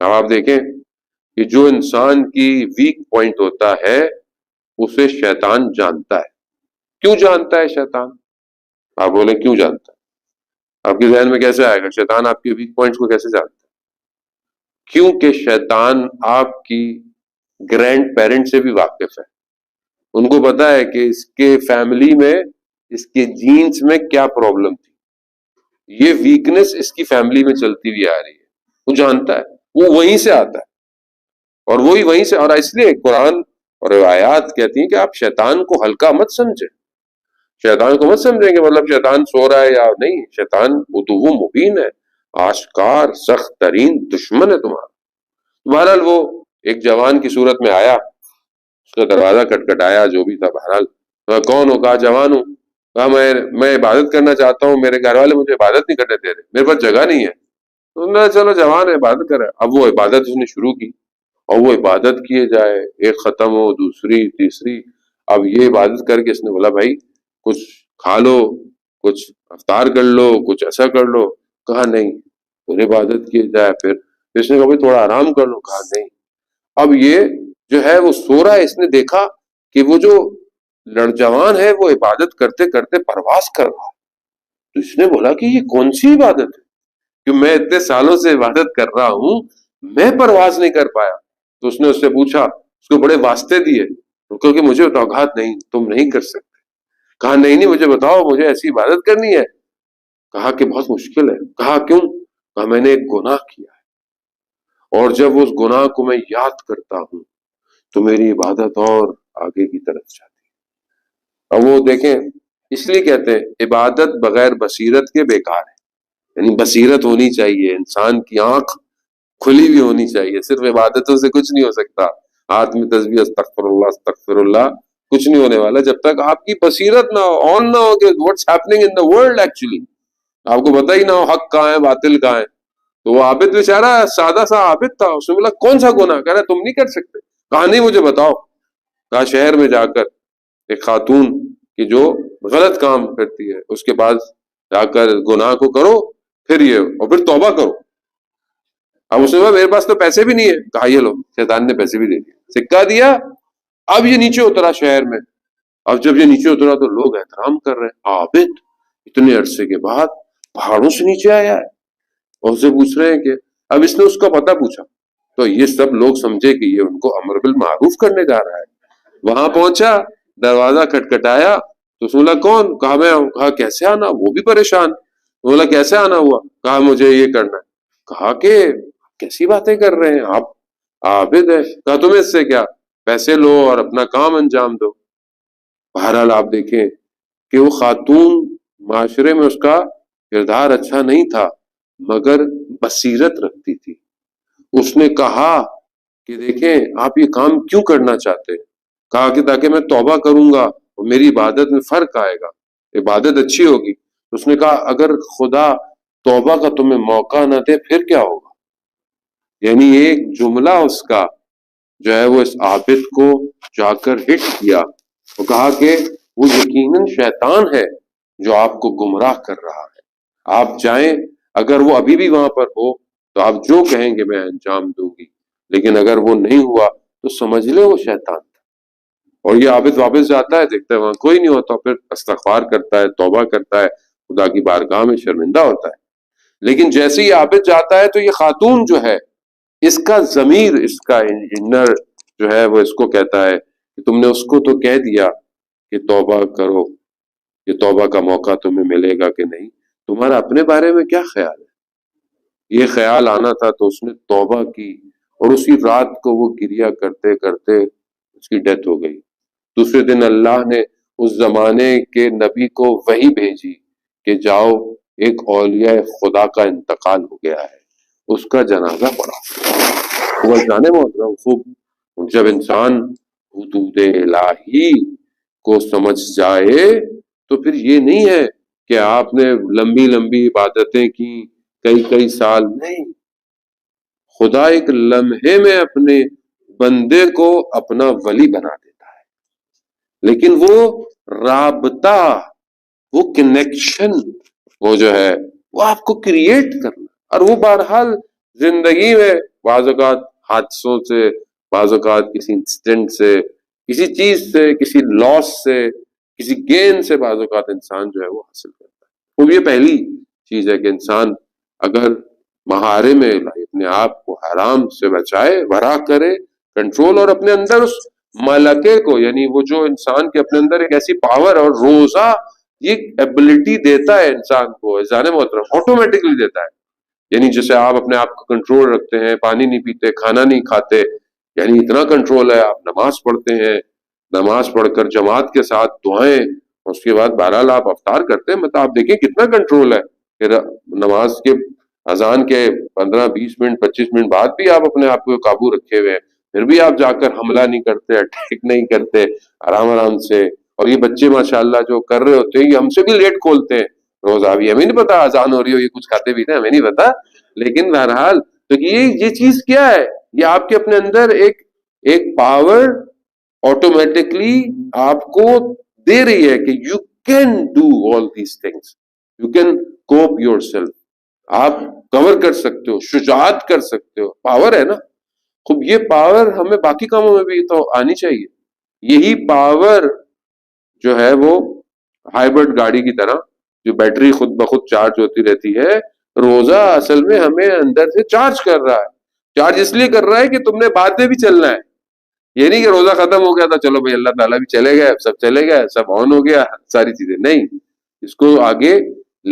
اب آپ دیکھیں کہ جو انسان کی ویک پوائنٹ ہوتا ہے اسے شیطان جانتا ہے۔ کیوں جانتا ہے شیطان؟ آپ بولیں کیوں جانتا ہے؟ آپ کے ذہن میں کیسے آئے گا شیطان آپ کے ویک پوائنٹس کو کیسے جانتا ہے؟ کیونکہ شیطان آپ کی گرینڈ پیرنٹ سے بھی واقف ہے، ان کو پتا ہے کہ اس کے فیملی میں، اس کے جینز میں کیا پرابلم تھی، یہ ویکنس اس کی فیملی میں چلتی ہوئی آ رہی ہے، وہ جانتا ہے، وہ وہیں سے آتا ہے، اور وہی وہیں سے۔ اور اس لیے قرآن اور آیات کہتی ہیں کہ آپ شیطان کو ہلکا مت سمجھیں، شیطان کو مت سمجھیں کہ مطلب شیطان سو رہا ہے یا نہیں، شیطان عدو مبین ہے، آشکار سخت ترین دشمن ہے تمہارا۔ بہرحال وہ ایک جوان کی صورت میں آیا، اس کا دروازہ کٹکھٹایا، جو بھی تھا، بہرحال کون ہو؟ کہا جوان ہوں۔ کہا میں عبادت کرنا چاہتا ہوں، میرے گھر والے مجھے عبادت نہیں کرنے دے رہے، میرے پاس جگہ نہیں ہے۔ تو میں چلو جوان ہے، عبادت کرے۔ اب وہ عبادت اس نے شروع کی، اور وہ عبادت کیے جائے، ایک ختم ہو، دوسری، تیسری۔ اب یہ عبادت کر کے اس نے بولا بھائی کچھ کھا لو، کچھ افطار کر لو، کچھ ایسا کر لو۔ کہا نہیں، پھر عبادت کیے جائے، پھر اس نے کہا بھائی تھوڑا آرام کر لو۔ کہا نہیں۔ اب یہ جو ہے وہ سو رہا ہے، اس نے دیکھا کہ وہ جو نوجوان ہے وہ عبادت کرتے کرتے پرواز کر رہا ہے۔ تو اس نے بولا کہ یہ کون سی عبادت ہے کہ میں اتنے سالوں سے عبادت کر رہا ہوں، میں پرواز نہیں کر پایا۔ تو اس نے اس سے پوچھا، اس کو بڑے واسطے دیے، کیونکہ مجھے توقعات نہیں، تم نہیں کر سکتے۔ کہا نہیں نہیں، مجھے بتاؤ، مجھے ایسی عبادت کرنی ہے۔ کہا کہ بہت مشکل ہے۔ کہا کیوں؟ کہا میں نے ایک گناہ کیا ہے، اور جب اس گناہ کو میں یاد کرتا ہوں تو میری عبادت اور آگے کی طرف جاتی ہے۔ اب وہ دیکھیں، اس لیے کہتے ہیں عبادت بغیر بصیرت کے بیکار ہے، یعنی بصیرت ہونی چاہیے، انسان کی آنکھ کھلی بھی ہونی چاہیے، صرف عبادتوں سے کچھ نہیں ہو سکتا۔ ہاتھ میں تسبیح استغفر اللہ استغفر اللہ، کچھ نہیں ہونے والا جب تک آپ کی بصیرت نہ ہو، آن نہ ہو کہ what's happening in the world actually, آپ کو پتہ ہی نہ ہو حق کہاں ہے باطل کہاں ہے۔ تو وہ عابد بیچارہ سادہ سا عابد تھا، اس نے بولا کون سا گناہ؟ کہہ رہا تم نہیں کر سکتے، کہا نہیں مجھے بتاؤ۔ کہا شہر میں جا کر ایک خاتون کی جو غلط کام کرتی ہے اس کے پاس جا کر گناہ کو کرو، پھر یہ اور پھر توبہ کرو۔ اب اس نے کہا میرے پاس تو پیسے بھی نہیں ہے، کہا یہ لو، شیطان نے پیسے بھی دے دیے، سکہ دیا۔ اب یہ نیچے اترا شہر میں، اب جب یہ نیچے اترا تو لوگ احترام کر رہے ہیں، عابد اتنے عرصے کے بعد پہاڑوں سے نیچے آیا ہے، اور اسے پوچھ رہے ہیں کہ اب اس نے اس کا پتہ پوچھا تو یہ سب لوگ سمجھے کہ یہ ان کو امر بالمعروف کرنے جا رہا ہے۔ وہاں پہنچا، دروازہ کھٹکھٹایا تو اس نے بولا کون؟ کہا میں ہوں۔ کہا کیسے آنا؟ وہ بھی پریشان، بولا کیسے آنا ہوا؟ کہا مجھے یہ کرنا ہے۔ کہا کہ کیسی باتیں کر رہے ہیں آپ، عابد ہے۔ کہا تمہیں اس سے کیا، پیسے لو اور اپنا کام انجام دو۔ بہرحال آپ دیکھیں کہ وہ خاتون معاشرے میں اس کا کردار اچھا نہیں تھا مگر بصیرت رکھتی تھی۔ اس نے کہا کہ دیکھیں آپ یہ کام کیوں کرنا چاہتے ہیں؟ کہا کہ تاکہ میں توبہ کروں گا اور میری عبادت میں فرق آئے گا، عبادت اچھی ہوگی۔ اس نے کہا اگر خدا توبہ کا تمہیں موقع نہ دے پھر کیا ہوگا؟ یعنی ایک جملہ اس کا جو ہے وہ اس عابد کو جا کر ہٹ کیا، وہ کہا کہ وہ یقیناً شیطان ہے جو آپ کو گمراہ کر رہا ہے، آپ جائیں، اگر وہ ابھی بھی وہاں پر ہو تو آپ جو کہیں گے میں انجام دوں گی، لیکن اگر وہ نہیں ہوا تو سمجھ لے وہ شیطان تھا۔ اور یہ عابد واپس جاتا ہے، دیکھتا ہے وہاں کوئی نہیں ہوتا، پھر استغفار کرتا ہے، توبہ کرتا ہے، خدا کی بارگاہ میں شرمندہ ہوتا ہے۔ لیکن جیسے ہی عابد جاتا ہے تو یہ خاتون جو ہے اس کا ضمیر، اس کا انر جو ہے وہ اس کو کہتا ہے کہ تم نے اس کو تو کہہ دیا کہ توبہ کرو، یہ توبہ کا موقع تمہیں ملے گا کہ نہیں، تمہارا اپنے بارے میں کیا خیال ہے؟ یہ خیال آنا تھا تو اس نے توبہ کی، اور اسی رات کو وہ گریا کرتے کرتے اس کی ڈیتھ ہو گئی۔ دوسرے دن اللہ نے اس زمانے کے نبی کو وحی بھیجی کہ جاؤ ایک اولیاء خدا کا انتقال ہو گیا ہے، اس کا جنازہ پڑھا۔ وہ جانے محترم خوب جب انسان حدود الہی کو سمجھ جائے تو پھر یہ نہیں ہے کہ آپ نے لمبی لمبی عبادتیں کی کئی کئی سال، نہیں، خدا ایک لمحے میں اپنے بندے کو اپنا ولی بنا دیتا ہے، لیکن وہ رابطہ، وہ کنیکشن، وہ جو ہے وہ آپ کو کریٹ کرنا، اور وہ بہرحال زندگی میں بعض اوقات حادثوں سے، بعض اوقات کسی انسیڈنٹ سے، کسی چیز سے، کسی لاس سے، کسی گین سے بعض اوقات انسان جو ہے وہ حاصل کرتا ہے۔ وہ یہ پہلی چیز ہے کہ انسان اگر مہارے میں اپنے آپ کو حرام سے بچائے، ورا کرے، کنٹرول، اور اپنے اندر اس ملکے کو، یعنی وہ جو انسان کے اپنے اندر ایک ایسی پاور اور روزہ یہ ایبلٹی دیتا ہے انسان کو، جان محترم آٹومیٹکلی دیتا ہے، یعنی جیسے آپ اپنے آپ کو کنٹرول رکھتے ہیں، پانی نہیں پیتے، کھانا نہیں کھاتے، یعنی اتنا کنٹرول ہے، آپ نماز پڑھتے ہیں، نماز پڑھ کر جماعت کے ساتھ دعائیں، اس کے بعد بہرحال آپ افطار کرتے ہیں، مطلب آپ دیکھیں کتنا کنٹرول ہے کہ نماز کے اذان کے 15-20 منٹ 25 منٹ بعد بھی آپ اپنے آپ کو قابو رکھے ہوئے ہیں، پھر بھی آپ جا کر حملہ نہیں کرتے، اٹیک نہیں کرتے، آرام آرام سے۔ اور یہ بچے ماشاءاللہ جو کر رہے ہوتے ہیں یہ ہم سے بھی لیٹ کھولتے ہیں روزہ، بھی ہمیں نہیں پتا اذان ہو رہی ہو، یہ کچھ کھاتے بھی ہمیں نہیں پتا، لیکن بہرحال تو یہ چیز کیا ہے، یہ آپ کے اپنے اندر ایک پاور آٹومیٹکلی آپ کو دے رہی ہے کہ you can do all these things, you can cope your self, آپ کور کر سکتے ہو، شجاعت کر سکتے ہو، پاور ہے نا۔ خوب یہ پاور ہمیں باقی کاموں میں بھی تو آنی چاہیے۔ یہی پاور جو ہے وہ ہائیبرڈ گاڑی کی طرح جو بیٹری خود بخود چارج ہوتی رہتی ہے، روزہ اصل میں ہمیں اندر سے چارج کر رہا ہے۔ چارج اس لیے کر رہا ہے کہ تم نے بعد میں بھی چلنا ہے، یہ نہیں کہ روزہ ختم ہو گیا تھا چلو بھائی اللہ تعالیٰ بھی چلے گئے، سب چلے گئے، سب آن ہو گیا، ساری چیزیں نہیں، اس کو آگے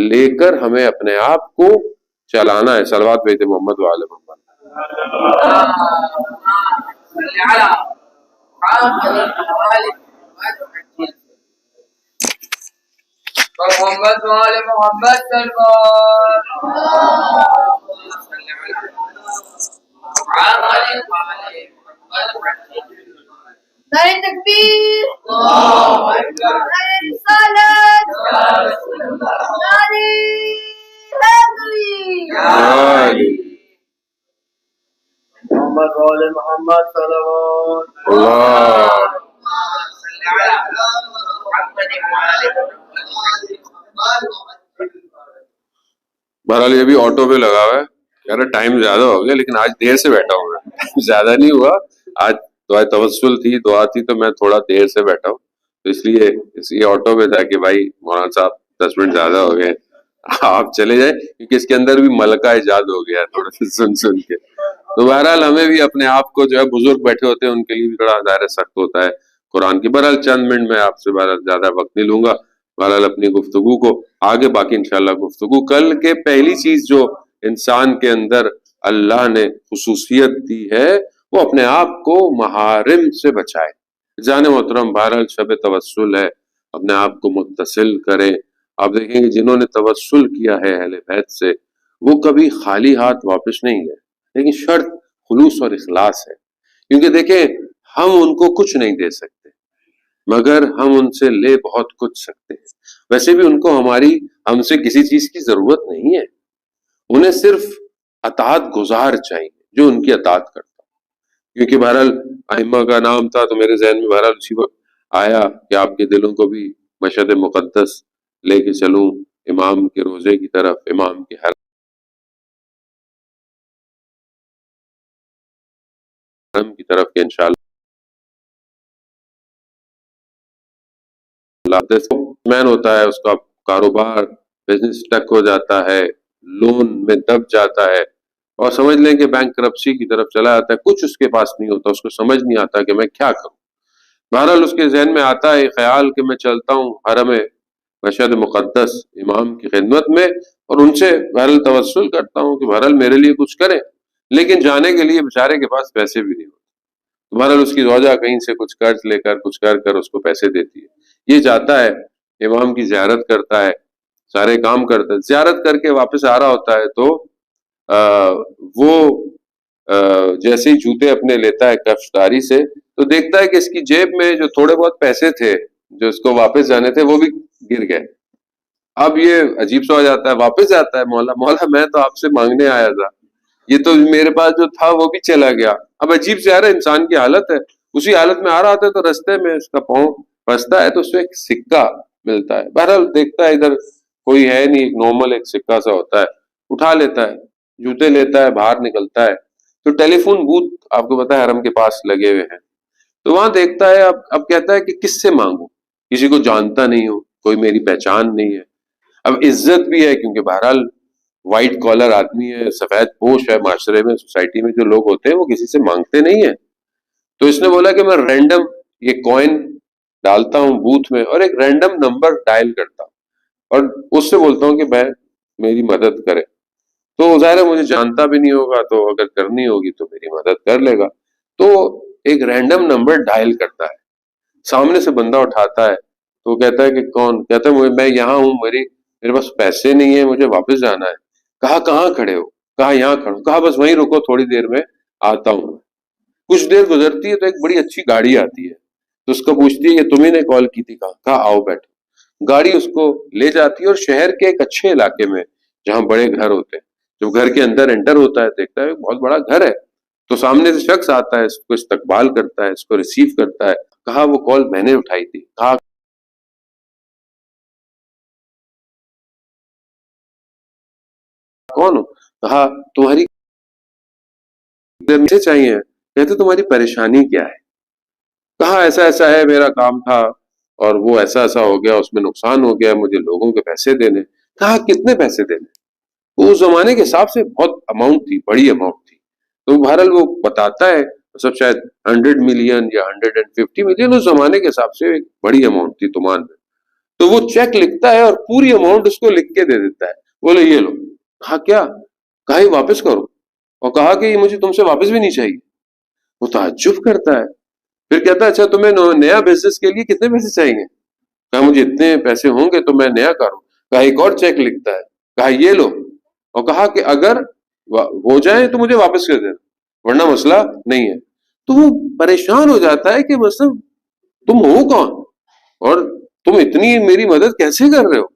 لے کر ہمیں اپنے آپ کو چلانا ہے۔ صلوات بھیجتے محمد وعلی محمد۔ محمد وآل محمد نعرہ تکبیر، نعرہ رسالت، نعرہ حیدری، محمد وآل محمد صلوات اللہ. بہرحال یہ بھی آٹو پہ لگا ہوا ہے. کہہ رہا ٹائم زیادہ ہو گیا لیکن آج دیر سے بیٹھا ہوں میں. زیادہ نہیں ہوا آج. دعا توسل تھی، دعا تھی تو میں تھوڑا دیر سے بیٹھا ہوں، تو اس لیے آٹو پہ تھا کہ بھائی مولانا صاحب 10 منٹ زیادہ ہو گئے آپ چلے جائیں، کیونکہ اس کے اندر بھی ملکہ ایجاد ہو گیا تھوڑا سا سن کے. تو بہرحال ہمیں بھی اپنے آپ کو جو ہے بزرگ بیٹھے ہوتے ہیں ان کے لیے بھی تھوڑا ظاہر سخت ہوتا ہے قرآن کی. بہرحال چند منٹ میں آپ سے بہرحال زیادہ وقت نہیں لوں گا. بہرحال اپنی گفتگو کو آگے باقی انشاءاللہ گفتگو. کل کے پہلی چیز جو انسان کے اندر اللہ نے خصوصیت دی ہے وہ اپنے آپ کو محارم سے بچائے. جان محترم بہرحال شب توسل ہے، اپنے آپ کو متصل کریں. آپ دیکھیں گے جنہوں نے توسل کیا ہے اہل بیت سے وہ کبھی خالی ہاتھ واپس نہیں گئے، لیکن شرط خلوص اور اخلاص ہے. کیونکہ دیکھیں ہم ان کو کچھ نہیں دے سکتے مگر ہم ان سے لے بہت کچھ سکتے ہیں. ویسے بھی ان کو ہم سے کسی چیز کی ضرورت نہیں ہے، انہیں صرف اطاعت گزار چاہیے جو ان کی اطاعت کرتا. کیونکہ بہرحال ائمہ کا نام تھا تو میرے ذہن میں بہرحال اسی وقت آیا کہ آپ کے دلوں کو بھی مشہد مقدس لے کے چلوں امام کے روزے کی طرف، امام کے حرم کی طرف کہ انشاءاللہ مین ہوتا ہے، اس کا کاروبار بزنس ٹک ہو جاتا ہے، لون میں دب جاتا ہے اور سمجھ لیں کہ بینک کرپسی کی طرف چلا جاتا ہے. کچھ اس کے پاس نہیں ہوتا، اس کو سمجھ نہیں آتا کہ میں کیا کروں. بہرحال اس کے ذہن میں آتا ہے خیال کہ میں چلتا ہوں حرم مشہد مقدس امام کی خدمت میں اور ان سے بہرحال توسل کرتا ہوں کہ بہرحال میرے لیے کچھ کریں. لیکن جانے کے لیے بیچارے کے پاس پیسے بھی نہیں ہوتے. بہرحال اس کی زوجہ کہیں سے کچھ قرض لے کر کچھ کر اس کو پیسے دیتی ہے. یہ جاتا ہے امام کی زیارت کرتا ہے، سارے کام کرتا ہے، زیارت کر کے واپس آ رہا ہوتا ہے تو وہ جیسے ہی جوتے اپنے لیتا ہے کفشداری سے تو دیکھتا ہے کہ اس کی جیب میں جو تھوڑے بہت پیسے تھے جو اس کو واپس جانے تھے وہ بھی گر گئے. اب یہ عجیب سا ہو جاتا ہے، واپس جاتا ہے مولا میں تو آپ سے مانگنے آیا تھا، یہ تو میرے پاس جو تھا وہ بھی چلا گیا. اب عجیب سے آ رہا ہے انسان کی حالت ہے، اسی حالت میں آ رہا ہوتا ہے تو رستے میں اس کا پاؤں پھنستا ہے تو اس سے ایک سکہ ملتا ہے. بہرحال دیکھتا ہے ادھر کوئی ہے نہیں، ایک نارمل ایک سکہ سا ہوتا ہے، اٹھا لیتا ہے، جوتے لیتا ہے، باہر نکلتا ہے تو ٹیلی فون بوتھ آپ کو پتا ہے حرم کے پاس لگے ہوئے ہیں. تو وہاں دیکھتا ہے اب کہتا ہے کہ کس سے مانگوں، کسی کو جانتا نہیں ہوں، کوئی میری پہچان نہیں ہے. اب عزت بھی ہے کیونکہ بہرحال وائٹ کالر آدمی ہے، سفید پوش ہے، معاشرے میں سوسائٹی میں جو لوگ ہوتے ہیں وہ کسی سے مانگتے نہیں ہیں. تو اس نے بولا کہ میں رینڈم یہ کوئن ڈالتا ہوں بوتھ میں اور ایک رینڈم نمبر ڈائل کرتا ہوں اور اس سے بولتا ہوں کہ میں میری مدد کرے. تو ظاہر ہے مجھے جانتا بھی نہیں ہوگا تو اگر کرنی ہوگی تو میری مدد کر لے گا. تو ایک رینڈم نمبر ڈائل کرتا ہے، سامنے سے بندہ اٹھاتا ہے تو وہ کہتا ہے کہ کون؟ کہتا ہے میں یہاں ہوں، میرے پاس پیسے نہیں ہیں، مجھے واپس جانا ہے. کہاں کھڑے ہو؟ کہا یہاں کھڑا ہوں. کہا بس وہیں رکو، تھوڑی دیر میں آتا ہوں. کچھ دیر گزرتی ہے تو ایک بڑی اچھی گاڑی آتی ہے تو اس کو پوچھتی ہے کہ تمہیں نے کال کی تھی؟ کہا آؤ بیٹھو. گاڑی اس کو لے جاتی ہے اور شہر کے ایک اچھے علاقے میں جہاں بڑے گھر ہوتے ہیں، جب گھر کے اندر انٹر ہوتا ہے دیکھتا ہے بہت بڑا گھر ہے تو سامنے سے شخص آتا ہے، اس کو استقبال کرتا ہے، اس کو ریسیو کرتا ہے. کہا وہ کال میں نے اٹھائی تھی. کہا کون ہو؟ کہا تمہاری سے چاہیے. کہتے تمہاری پریشانی کیا ہے؟ کہا ایسا ایسا ہے، میرا کام تھا اور وہ ایسا ایسا ہو گیا، اس میں نقصان ہو گیا، مجھے لوگوں کے پیسے دینے. کہا کتنے پیسے دینے؟ وہ اس زمانے کے حساب سے بہت اماؤنٹ تھی، بڑی اماؤنٹ تھی. تو بہرحال وہ بتاتا ہے سب شاید 100 ملین یا 150 ملین اس زمانے کے حساب سے ایک بڑی اماؤنٹ تھی تمان میں. تو وہ چیک لکھتا ہے اور پوری اماؤنٹ اس کو لکھ کے دے دیتا ہے. بولے یہ لو. کہا کیا؟ کہا یہ واپس کرو. اور کہا کہ یہ مجھے تم سے واپس بھی نہیں چاہیے. وہ تعجب کرتا ہے. پھر کہتا ہے اچھا تمہیں نیا بزنس کے لیے کتنے پیسے چاہیے؟ کہا مجھے اتنے پیسے ہوں گے تو میں نیا کروں. کہا ایک اور چیک لکھتا ہے. کہا یہ لو. اور کہا کہ اگر ہو جائے تو مجھے واپس کر دینا ورنہ مسئلہ نہیں ہے. تو وہ پریشان ہو جاتا ہے کہ مطلب تم ہو کون اور تم اتنی میری مدد کیسے کر رہے ہو؟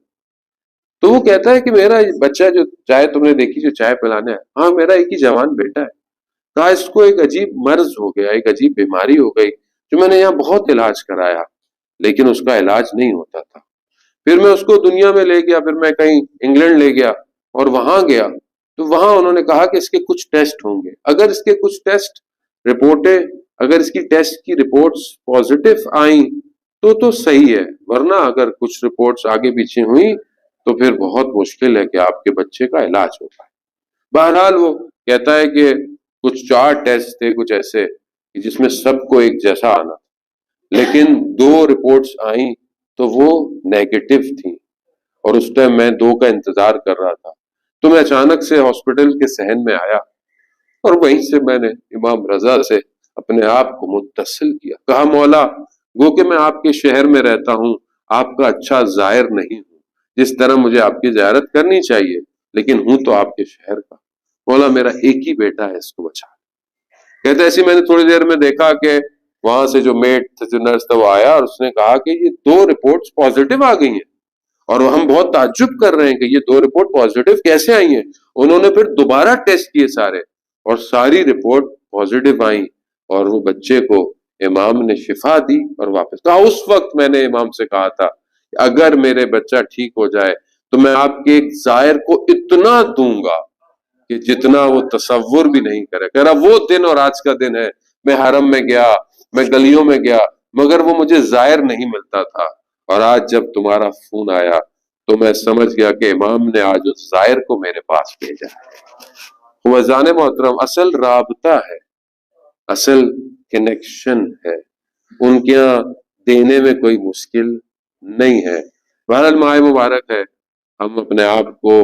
تو وہ کہتا ہے کہ میرا بچہ جو چائے تم نے دیکھی جو چائے پلانے ہے، ہاں میرا ایک ہی جوان بیٹا ہے. کہا اس کو ایک عجیب مرض ہو گیا، ایک عجیب بیماری ہو گئی جو میں نے یہاں بہت علاج کرایا لیکن اس کا علاج نہیں ہوتا تھا. پھر میں اس کو دنیا میں لے گیا، پھر میں کہیں انگلینڈ لے گیا اور وہاں گیا تو وہاں انہوں نے کہا کہ اس کے کچھ ٹیسٹ ہوں گے. اگر اس کے کچھ ٹیسٹ رپورٹیں اگر اس کی ٹیسٹ کی رپورٹس پازیٹیو آئیں تو صحیح ہے، ورنہ اگر کچھ رپورٹس آگے پیچھے ہوئی تو پھر بہت مشکل ہے کہ آپ کے بچے کا علاج ہو پائے. بہرحال وہ کہتا ہے کہ کچھ 4 ٹیسٹ تھے کچھ ایسے کہ جس میں سب کو ایک جیسا آنا، لیکن 2 رپورٹس آئیں تو وہ نیگیٹو تھیں اور اس ٹائم میں 2 کا انتظار کر رہا تھا. تو میں اچانک سے ہاسپٹل کے صحن میں آیا اور وہیں سے میں نے امام رضا سے اپنے آپ کو متصل کیا. کہا مولا گو کہ میں آپ کے شہر میں رہتا ہوں، آپ کا اچھا زائر نہیں ہوں جس طرح مجھے آپ کی زیارت کرنی چاہیے، لیکن ہوں تو آپ کے شہر کا. مولا میرا ایک ہی بیٹا ہے، اس کو بچا. کہتے ایسی میں نے تھوڑی دیر میں دیکھا کہ وہاں سے جو میٹ تھا جو نرس تھا وہ آیا اور اس نے کہا کہ یہ 2 رپورٹس پازیٹیو آ گئی ہیں اور ہم بہت تعجب کر رہے ہیں کہ یہ 2 رپورٹ پازیٹیو کیسے آئی ہیں. انہوں نے پھر دوبارہ ٹیسٹ کیے سارے اور ساری رپورٹ پازیٹیو آئیں اور وہ بچے کو امام نے شفا دی اور واپس کہا. اس وقت میں نے امام سے کہا تھا کہ اگر میرے بچہ ٹھیک ہو جائے تو میں آپ کے ایک زائر کو اتنا دوں گا کہ جتنا وہ تصور بھی نہیں کرے. کہہ رہا وہ دن اور آج کا دن ہے، میں حرم میں گیا، میں گلیوں میں گیا مگر وہ مجھے زائر نہیں ملتا تھا، اور آج جب تمہارا فون آیا تو میں سمجھ گیا کہ امام نے آج اس زائر کو میرے پاس بھیجا ہے. وزان محترم اصل رابطہ ہے، اصل کنیکشن ہے، ان کے یہاں دینے میں کوئی مشکل نہیں ہے. بہرحال ماہ مبارک ہے، ہم اپنے آپ کو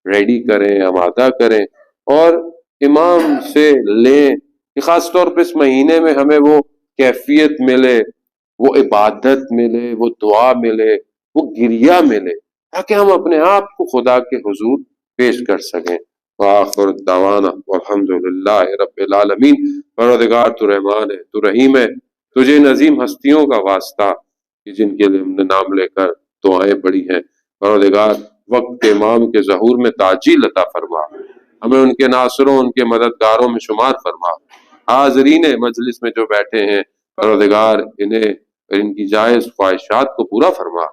ریڈی کریں، آمادہ کریں اور امام سے لیں کہ خاص طور پہ اس مہینے میں ہمیں وہ کیفیت ملے، وہ عبادت ملے، وہ دعا ملے، وہ گریہ ملے تاکہ ہم اپنے آپ کو خدا کے حضور پیش کر سکیں. وآخر دعوانا والحمدللہ رب العالمین. پروردگار تو رحمان ہے، تو رحیم ہے، تجھے ان عظیم ہستیوں کا واسطہ کہ جن کے لیے ہم نے نام لے کر دعائیں پڑھی ہیں. پروردگار وقت کے امام کے ظہور میں تعجیل عطا فرما، ہمیں ان کے ناصروں ان کے مددگاروں میں شمار فرما. حاضرین مجلس میں جو بیٹھے ہیں پروردگار انہیں ان کی جائز خواہشات کو پورا فرما.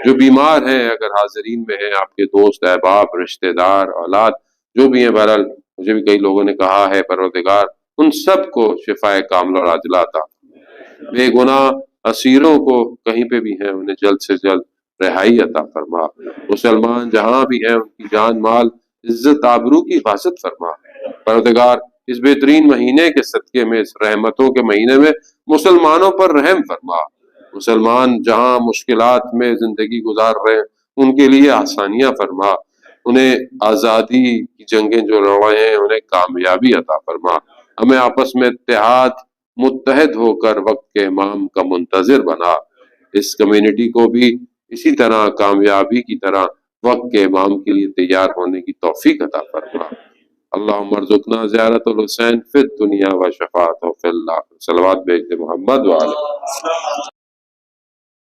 جو بیمار ہیں اگر حاضرین میں ہیں آپ کے دوست احباب رشتہ دار اولاد جو بھی ہیں، بہرحال مجھے بھی کئی لوگوں نے کہا ہے پروردگار ان سب کو شفائے کاملہ اور عاجلہ عطا. بے گناہ اسیروں کو کہیں پہ بھی ہیں انہیں جلد سے جلد رہائی عطا فرما. مسلمان جہاں بھی ہیں ان کی جان مال عزت آبرو کی حفاظت فرما. پروردگار اس بہترین مہینے کے صدقے میں، اس رحمتوں کے مہینے میں مسلمانوں پر رحم فرما. مسلمان جہاں مشکلات میں زندگی گزار رہے ہیں ان کے لیے آسانیاں فرما. انہیں آزادی کی جنگیں جو لڑائے ہیں انہیں کامیابی عطا فرما. ہمیں آپس میں اتحاد متحد ہو کر وقت کے امام کا منتظر بنا. اس کمیونٹی کو بھی اسی طرح کامیابی کی طرح وقت کے امام کے لیے تیار ہونے کی توفیق عطا فرما. اللہم ارزقنا زیارت الحسین فی الدنیا و شفاعتہ فی اللہ. صلوات بھیج دے محمد وعلی